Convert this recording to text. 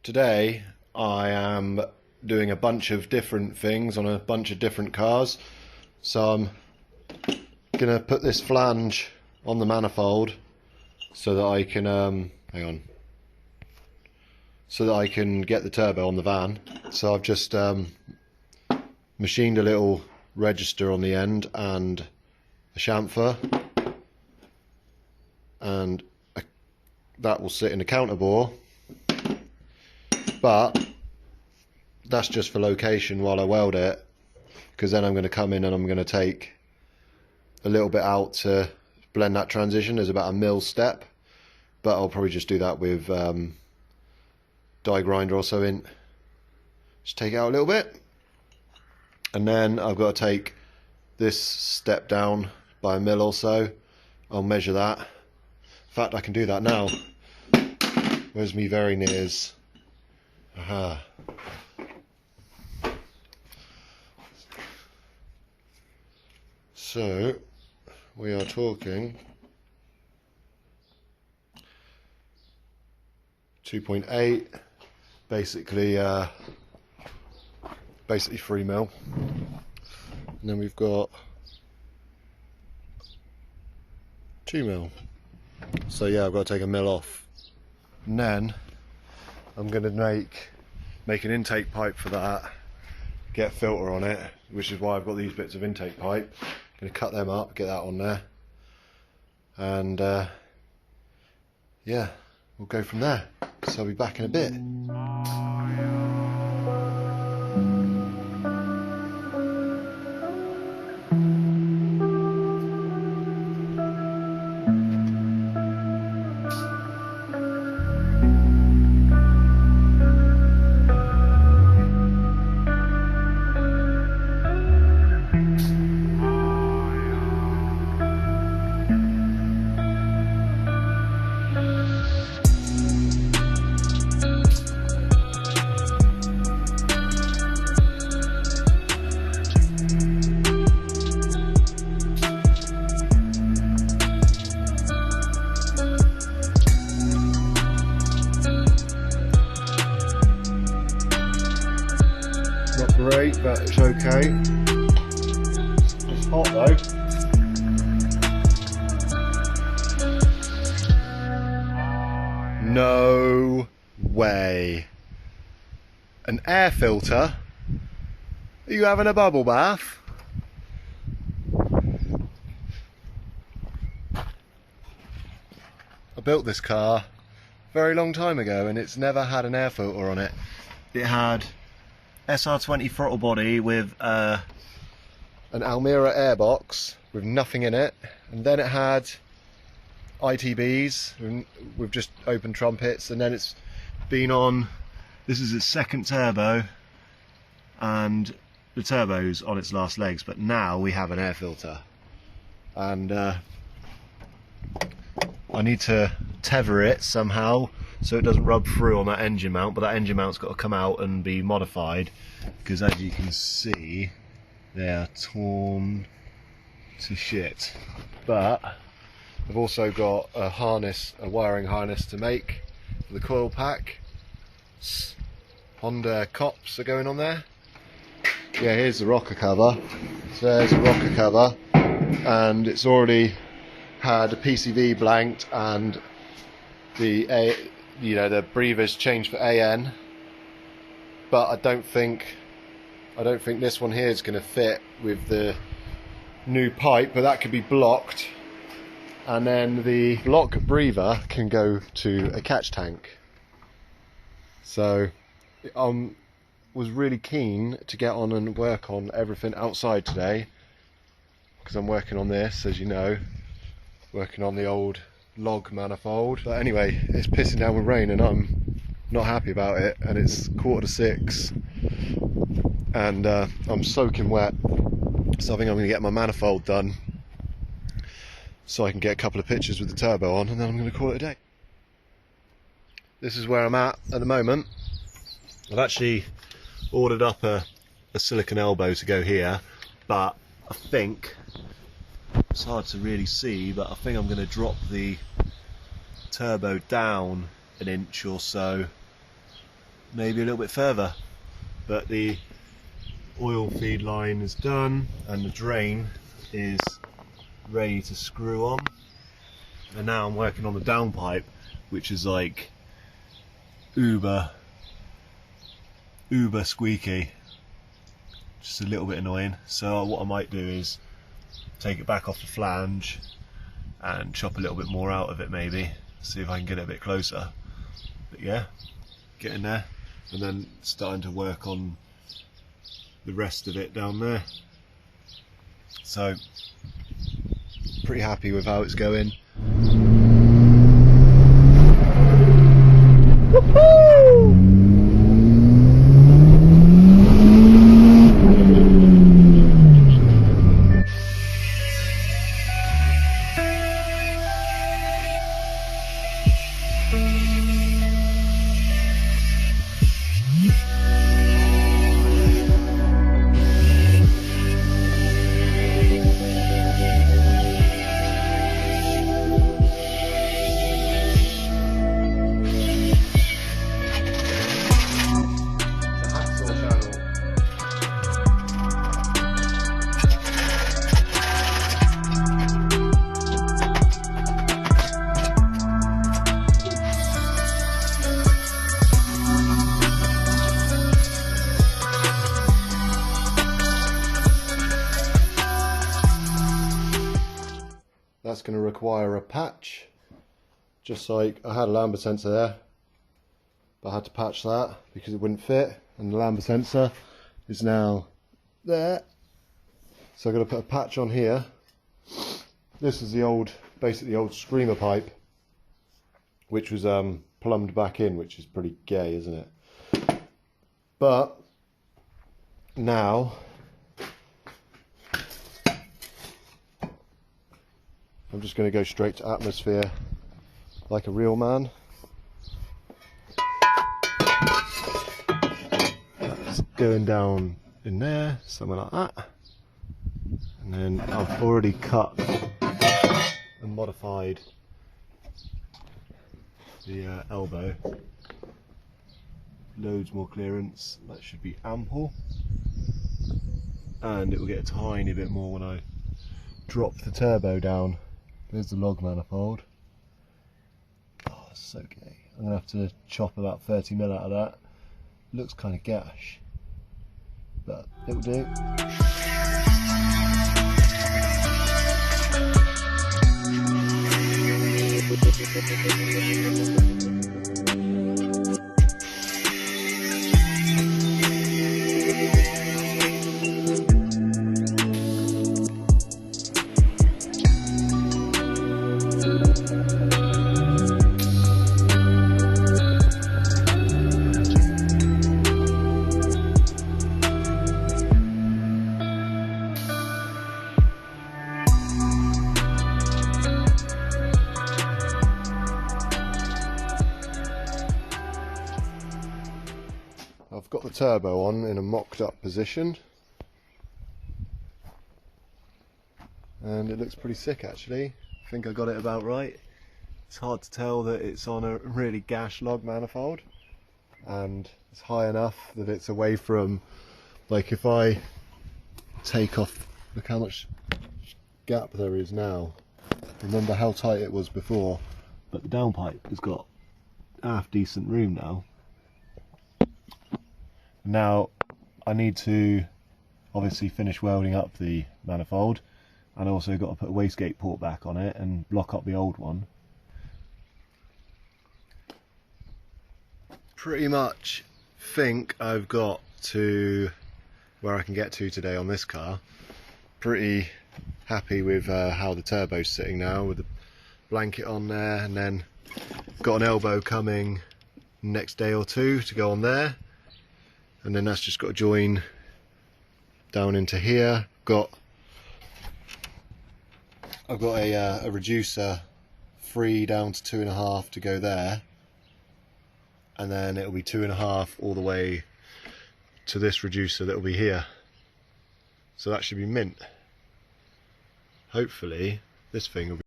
Today I am doing a bunch of different things on a bunch of different cars. So I'm gonna put this flange on the manifold so that I can so that I can get the turbo on the van. So I've just machined a little register on the end and a chamfer, and that will sit in a counter bore, but that's just for location while I weld it, because then I'm going to come in and I'm going to take a little bit out to blend that transition. There's about a mil step, but I'll probably just do that with die grinder or so in. Just take it out a little bit, and then I've got to take this step down by a mil or so. I'll measure that. In fact, I can do that now. Where's me very nears? Aha. So we are talking 2.8, basically 3 mil, and then we've got 2 mil. So yeah, I've got to take a mil off, and then I'm going to make an intake pipe for that, get a filter on it, which is why I've got these bits of intake pipe. I'm going to cut them up, get that on there, and yeah, we'll go from there. So I'll be back in a bit. Not great, but it's okay. It's hot though. No way. An air filter? Are you having a bubble bath? I built this car a very long time ago and it's never had an air filter on it. It had SR20 throttle body with an Almira airbox with nothing in it, and then it had ITBs with just open trumpets, and then it's been on, this is its second turbo, and the turbo's on its last legs, but now we have an air filter, and I need to tether it somehow so it doesn't rub through on that engine mount, but that engine mount's got to come out and be modified, because as you can see they are torn to shit. But I've also got a harness, a wiring harness to make for the coil pack. Honda cops are going on there. Yeah, here's the rocker cover. So there's a rocker cover, and it's already had a PCV blanked and the the breathers changed for AN, but I don't think this one here is going to fit with the new pipe, but that could be blocked, and then the block breather can go to a catch tank. So was really keen to get on and work on everything outside today, because I'm working on this, as you know, working on the old log manifold. But anyway, it's pissing down with rain and I'm not happy about it, and it's 5:45 and I'm soaking wet, so I think I'm going to get my manifold done so I can get a couple of pictures with the turbo on, and then I'm going to call it a day. This is where I'm at the moment. I've actually ordered up a silicon elbow to go here, but I think it's hard to really see, but I think I'm going to drop the turbo down an inch or so maybe a little bit further. But the oil feed line is done and the drain is ready to screw on. And now I'm working on the downpipe, which is like uber squeaky, just a little bit annoying. So what I might do is take it back off the flange and chop a little bit more out of it, maybe see if I can get it a bit closer. But yeah, getting there, and then starting to work on the rest of it down there. So pretty happy with how it's going. Woohoo! That's going to require a patch, just like I had a lambda sensor there, but I had to patch that because it wouldn't fit, and the lambda sensor is now there. So I'm going to put a patch on here. This is the old, basically the old screamer pipe, which was plumbed back in, which is pretty gay, isn't it? But now I'm just going to go straight to atmosphere like a real man. It's going down in there, something like that. And then I've already cut and modified the elbow. Loads more clearance, that should be ample. And it will get a tiny bit more when I drop the turbo down. There's the log manifold. Oh, so gay. I'm going to have to chop about 30mm out of that. Looks kind of gash, but it'll do. I've got the turbo on in a mocked up position, and it looks pretty sick actually. I think I got it about right. It's hard to tell that it's on a really gash log manifold, and it's high enough that it's away from, like if I take off, look how much gap there is now. Remember how tight it was before, but the downpipe has got half decent room now. Now I need to obviously finish welding up the manifold, and also got to put a wastegate port back on it and block up the old one. Pretty much think I've got to where I can get to today on this car. Pretty happy with how the turbo's sitting now, with the blanket on there, and then got an elbow coming next day or two to go on there. And then that's just got to join down into here. I've got a reducer free down to 2.5 to go there, and then it'll be 2.5 all the way to this reducer that will be here. So that should be mint. Hopefully this thing will be